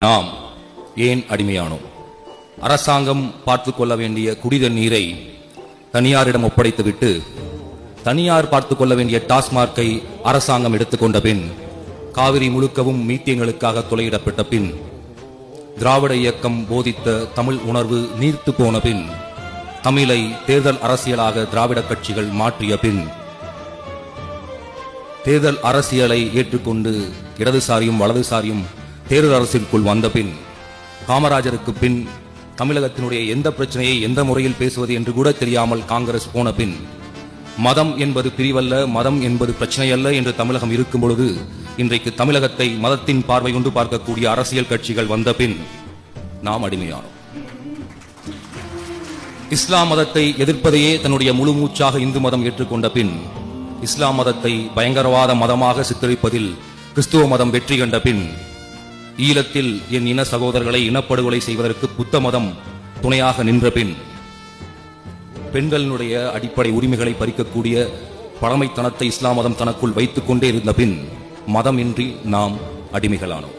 நாம் ஏன் அடிமையானோம்? அரசாங்கம் பார்த்து கொள்ள வேண்டிய குடித நீரை தனியாரிடம் ஒப்படைத்துவிட்டு தனியார் பார்த்து கொள்ள வேண்டிய டாஸ்மார்க்கை அரசாங்கம் எடுத்துக்கொண்ட பின், காவிரி முழுக்கவும் மீத்தியங்களுக்காக துளையிடப்பட்ட பின், திராவிட இயக்கம் போதித்த தமிழ் உணர்வு நீர்த்து போன பின், தமிழை தேர்தல் அரசியலாக திராவிட கட்சிகள் மாற்றிய பின், தேர்தல் அரசியலை ஏற்றுக்கொண்டு இடதுசாரியும் வலதுசாரியும் தேர்தல் அரசிற்குள் வந்த பின், காமராஜருக்கு பின் தமிழகத்தினுடைய எந்த பிரச்சனையை எந்த முறையில் பேசுவது என்று கூட தெரியாமல் காங்கிரஸ் போன பின், மதம் என்பது பிரிவல்ல, மதம் என்பது பிரச்சனை அல்ல என்று தமிழகம் இருக்கும் பொழுது, இன்றைக்கு தமிழகத்தை மதத்தின் பார்வை கொண்டு பார்க்கக்கூடிய அரசியல் கட்சிகள் வந்த பின் நாம் அடிமையானோம். இஸ்லாம் மதத்தை எதிர்ப்பதையே தன்னுடைய முழு மூச்சாக இந்து மதம் ஏற்றுக்கொண்ட பின், இஸ்லாம் மதத்தை பயங்கரவாத மதமாக சித்தரிப்பதில் கிறிஸ்துவ மதம் வெற்றி கண்ட பின், ஈழத்தில் என் இன சகோதரர்களை இனப்படுகொலை செய்வதற்கு புத்த மதம் துணையாக நின்ற பின், பெண்களினுடைய அடிப்படை உரிமைகளை பறிக்கக்கூடிய பழமைத்தனத்தை இஸ்லாம் மதம் தனக்குள் வைத்துக் கொண்டே இருந்த பின், மதமின்றி நாம் அடிமைகளானோம்.